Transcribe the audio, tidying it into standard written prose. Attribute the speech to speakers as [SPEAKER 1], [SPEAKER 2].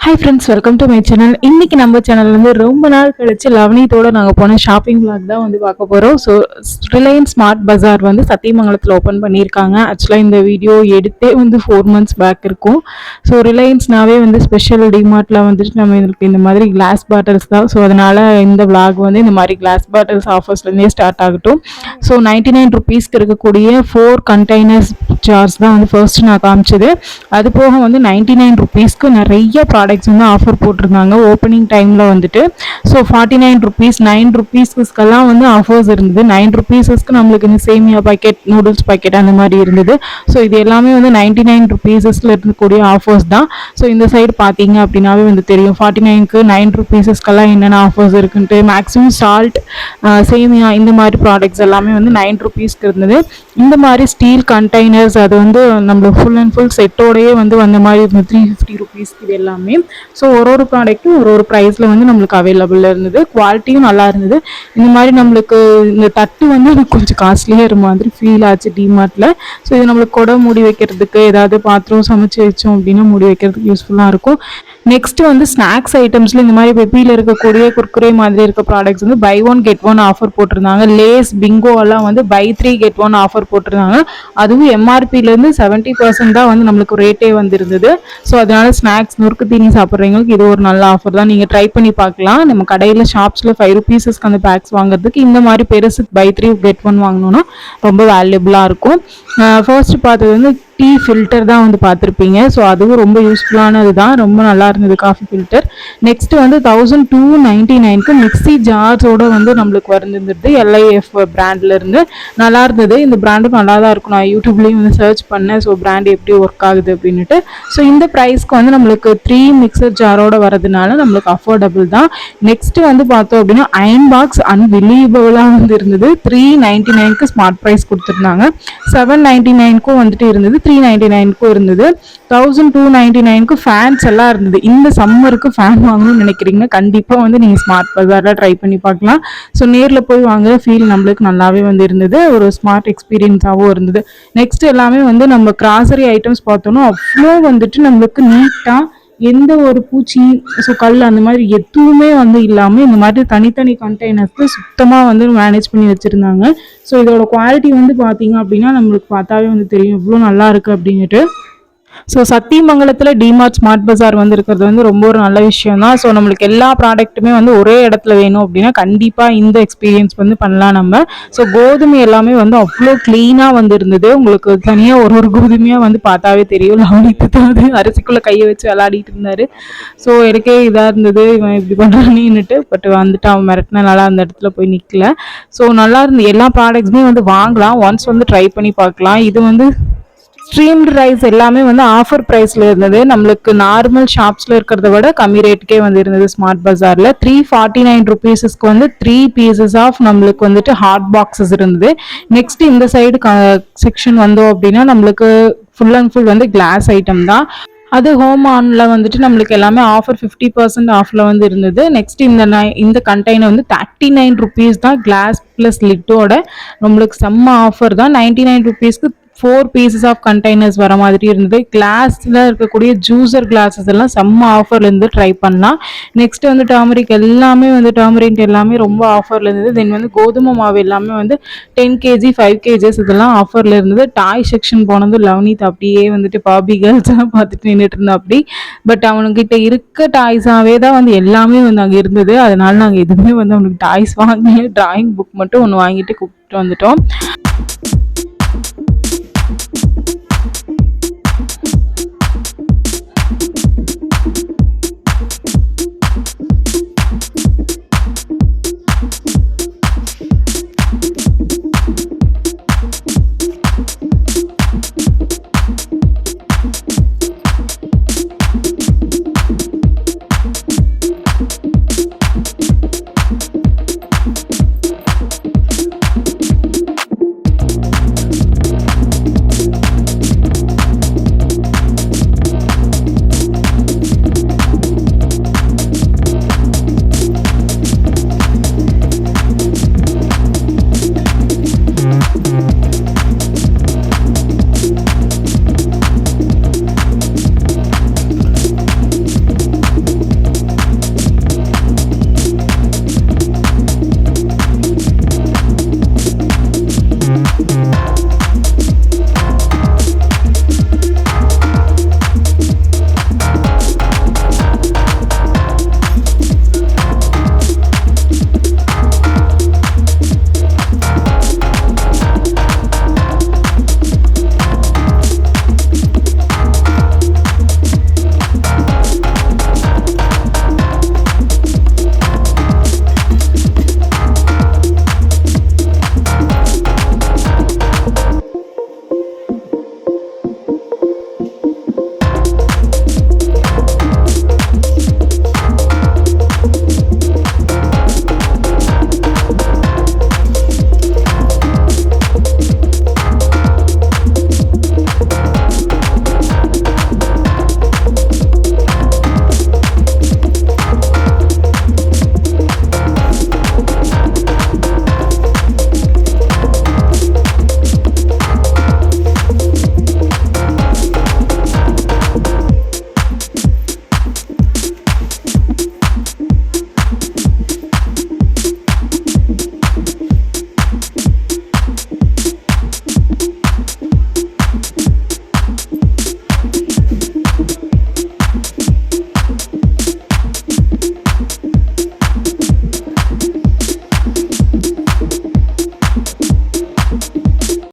[SPEAKER 1] Hi friends, welcome to my channel. இன்றைக்கி நம்ம channel வந்து ரொம்ப நாள் கழிச்சு லவனியத்தோடு நாங்கள் போன ஷாப்பிங் விளாக் தான் வந்து பார்க்க போகிறோம். ஸோ ரிலையன்ஸ் ஸ்மார்ட் பஜார் வந்து சத்தியமங்கலத்தில் ஓப்பன் பண்ணியிருக்காங்க. ஆக்சுவலாக இந்த வீடியோ எடுத்தே வந்து 4 months பேக் இருக்கும். ஸோ ரிலையன்ஸ்னாவே வந்து ஸ்பெஷல் டிமார்ட்டில் வந்துட்டு நம்ம இந்த மாதிரி கிளாஸ் பாட்டில்ஸ் தான். ஸோ அதனால் இந்த விளாக் வந்து இந்த மாதிரி கிளாஸ் பாட்டில்ஸ் ஆஃபர்ஸ்லேருந்தே ஸ்டார்ட் ஆகட்டும். ஸோ 99 rupeesக்கு இருக்கக்கூடிய 4 containers ஜார்ஸ் தான் வந்து ஃபர்ஸ்ட் நான் காமிச்சது. அது போக வந்து 99 rupeesக்கு நிறைய ப்ராடக்ட்ஸ் வந்து ஆஃபர் போட்டிருந்தாங்க ஓப்பனிங் டைமில் வந்துட்டு. ஸோ 49 rupees 9 rupeesக்கெல்லாம் வந்து ஆஃபர்ஸ் இருந்தது. 9 rupeesக்கு நம்மளுக்கு இந்த சேமியா பாக்கெட், நூடுல்ஸ் பாக்கெட் அந்த மாதிரி இருந்தது. ஸோ இது எல்லாமே வந்து 99 rupeesல இருக்கக்கூடிய ஆஃபர்ஸ் தான். ஸோ இந்த சைடு பார்த்தீங்க அப்படின்னாவே வந்து தெரியும் 49க்கு 9 rupeesக்கெல்லாம் என்னென்ன ஆஃபர்ஸ் இருக்குன்ட்டு. மேக்ஸிமம் சால்ட், சேமியா இந்த மாதிரி ப்ராடக்ட்ஸ் எல்லாமே வந்து 9 rupeesக்கு இருந்தது. இந்த மாதிரி ஸ்டீல் கண்டெய்னர்ஸ் அது வந்து நம்மளுக்கு ஃபுல் அண்ட் ஃபுல் செட்டோடையே வந்து வந்த மாதிரி 350 rupeesக்கு இது எல்லாமே. ஸோ ஒரு ப்ராடக்ட்டும் ஒரு ப்ரைஸில் வந்து நம்மளுக்கு அவைலபிளாக இருந்தது. குவாலிட்டியும் நல்லா இருந்தது. இந்த மாதிரி நம்மளுக்கு இந்த தட்டு வந்து எனக்கு கொஞ்சம் காஸ்ட்லியாக இருந்த மாதிரி ஃபீல் ஆச்சு டிமார்ட்டில். ஸோ இது நம்மளுக்கு கொடை மூடி வைக்கிறதுக்கு, ஏதாவது பாத்திரம் சமைச்சு வச்சோம் அப்படின்னா மூடி வைக்கிறதுக்கு யூஸ்ஃபுல்லாக இருக்கும். நெக்ஸ்ட் வந்து ஸ்நாக்ஸ் ஐட்டம்ஸில் இந்த மாதிரி பெப்பியில் இருக்கக்கூடிய குர்குரே மாதிரி இருக்க ப்ராடக்ட்ஸ் வந்து பை 1 get 1 ஆஃபர் போட்டிருந்தாங்க. லேஸ், பிங்கோ எல்லாம் வந்து பை 3 get 1 ஆஃபர் போட்டிருந்தாங்க. அதுவும் எம்ஆர்பிலேருந்து 70% தான் வந்து நம்மளுக்கு ரேட்டே வந்துருந்தது. ஸோ அதனால ஸ்நாக்ஸ், நொறுக்கு தீனி சாப்பிட்றவங்களுக்கு இது ஒரு நல்ல ஆஃபர் தான். நீங்கள் ட்ரை பண்ணி பார்க்கலாம். நம்ம கடையில் ஷாப்ஸில் 5 rupeesக்கு அந்த பேக்ஸ் வாங்குறதுக்கு இந்த மாதிரி பெருசு பை 3 get 1 வாங்கினோன்னா ரொம்ப வேல்யூபிளாக இருக்கும். ஃபர்ஸ்ட் பார்த்தது வந்து டீ ஃபில்டர் தான் வந்து பார்த்துருப்பீங்க. ஸோ அதுவும் ரொம்ப யூஸ்ஃபுல்லானது தான், ரொம்ப நல்லா இருந்தது காஃபி ஃபில்டர். நெக்ஸ்ட் வந்து 1299க்கு மிக்சி ஜார்ஸோடு வந்து நம்மளுக்கு வந்துருந்தது LIF பிராண்ட்லேருந்து. நல்லா இருந்தது. இந்த பிராண்டும் நல்லா தான் இருக்கும். நான் யூடியூப்லேயும் வந்து சர்ச் பண்ணேன். ஸோ பிராண்ட் எப்படி ஒர்க் ஆகுது அப்படின்ட்டு. ஸோ இந்த ப்ரைஸ்க்கு வந்து நம்மளுக்கு 3 மிக்சர் ஜாரோட வரதுனால நம்மளுக்கு அஃபோர்டபுள் தான். நெக்ஸ்ட் வந்து பார்த்தோம் அப்படின்னா அயன் பாக்ஸ் அன்பிலீவபிளாக வந்து இருந்தது. 399க்கு ஸ்மார்ட் ப்ரைஸ் கொடுத்துருந்தாங்க. 799க்கும் வந்துட்டு இருந்தது. 399க்கும் இருந்தது. 1299க்கு ஃபேன்ஸ் எல்லாம் இருந்தது. இந்த சம்மருக்கு ஃபேன் வாங்கணும்னு நினைக்கிறீங்க, கண்டிப்பாக வந்து நீங்கள் ஸ்மார்ட் பஜாரில் ட்ரை பண்ணி பார்க்கலாம். ஸோ நேரில் போய் வாங்குற ஃபீல் நம்மளுக்கு நல்லாவே வந்து இருந்தது. ஒரு ஸ்மார்ட் எக்ஸ்பீரியன்ஸாகவும் இருந்தது. நெக்ஸ்ட் எல்லாமே வந்து நம்ம கிராசரி ஐட்டம்ஸ் பார்த்தோன்னா அவ்வளோ வந்துட்டு நம்மளுக்கு நீட்டாக எந்த ஒரு பூச்சி, ஸோ கல் அந்த மாதிரி எதுவுமே வந்து இல்லாமல் இந்த மாதிரி தனித்தனி கண்டெய்னர்ஸ்க்கு சுத்தமாக வந்து மேனேஜ் பண்ணி வச்சுருந்தாங்க. ஸோ இதோட குவாலிட்டி வந்து பார்த்தீங்க அப்படின்னா நம்மளுக்கு பார்த்தாவே வந்து தெரியும் இவ்வளோ நல்லா இருக்குது அப்படின்ட்டு. ஸோ சத்தியமங்கலத்தில் டிமார்ட் ஸ்மார்ட் பஜார் வந்து இருக்கிறது வந்து ரொம்ப ஒரு நல்ல விஷயம் தான். ஸோ நம்மளுக்கு எல்லா ப்ராடக்ட்டுமே வந்து ஒரே இடத்துல வேணும் அப்படின்னா கண்டிப்பாக இந்த எக்ஸ்பீரியன்ஸ் வந்து பண்ணலாம் நம்ம. ஸோ கோதுமை எல்லாமே வந்து அவ்வளோ க்ளீனாக வந்து இருந்தது. உங்களுக்கு தனியாக ஒரு கோதுமையாக வந்து பார்த்தாவே தெரியும். லவனித்து தான் அது அரிசிக்குள்ளே கையை வச்சு விளாடிட்டு இருந்தார். ஸோ எனக்கே இதாக இருந்தது, இவன் இப்படி பண்ணுறானின்னுட்டு. பட் வந்துட்டு அவன் மிரட்டினா நல்லா அந்த இடத்துல போய் நிற்கல. ஸோ நல்லா இருந்தது. எல்லா ப்ராடக்ட்ஸுமே வந்து வாங்கலாம், ஒன்ஸ் வந்து ட்ரை பண்ணி பார்க்கலாம். இது வந்து ஸ்ட்ரீம்டு ரைஸ் எல்லாமே வந்து ஆஃபர் ப்ரைஸில் இருந்தது. நம்மளுக்கு நார்மல் ஷாப்ஸில் இருக்கிறத விட கம்மி ரேட்டுக்கே வந்து இருந்தது ஸ்மார்ட் பஜாரில். 349 rupeesக்கு வந்து 3 pieces ஆஃப் நம்மளுக்கு வந்துட்டு ஹாட் பாக்ஸஸ் இருந்தது. நெக்ஸ்ட் இந்த சைடு செக்ஷன் வந்தோம் அப்படின்னா நம்மளுக்கு ஃபுல் அண்ட் ஃபுல் வந்து கிளாஸ் ஐட்டம் தான். அது ஹோம் ஆனில் வந்துட்டு நம்மளுக்கு எல்லாமே ஆஃபர் 50% ஆஃபில் வந்து இருந்தது. நெக்ஸ்ட் இந்த கண்டெய்னர் வந்து 39 rupees தான், கிளாஸ் ப்ளஸ் லிட்டோட. நம்மளுக்கு செம்ம ஆஃபர் தான். 99 rupeesக்கு 4 pieces ஆஃப் கண்டெய்னர்ஸ் வர மாதிரி இருந்தது. கிளாஸில் இருக்கக்கூடிய ஜூஸர் கிளாஸஸ் எல்லாம் செம்ம ஆஃபர்ல இருந்து ட்ரை பண்ணலாம். நெக்ஸ்ட் வந்து டர்மரிக் எல்லாமே ரொம்ப ஆஃபர்ல இருந்தது. தென் வந்து கோதுமை மாவு எல்லாமே வந்து 10 kg 5 kgs இதெல்லாம் ஆஃபர்ல இருந்தது. டாய் செக்ஷன் போனது லவ்னித் அப்படியே வந்துட்டு பாபி கேர்ள்ஸ் எல்லாம் பார்த்துட்டு நின்றுட்டு இருந்தா அப்படி. பட் அவனுக்கிட்ட இருக்க டாய்ஸாவே தான் வந்து எல்லாமே வந்து அங்கே இருந்தது. அதனால நாங்கள் எதுவுமே வந்து அவனுக்கு டாய்ஸ் வாங்கல. டிராயிங் புக் மட்டும் ஒன்று வாங்கிட்டு கூப்பிட்டு வந்துட்டோம்.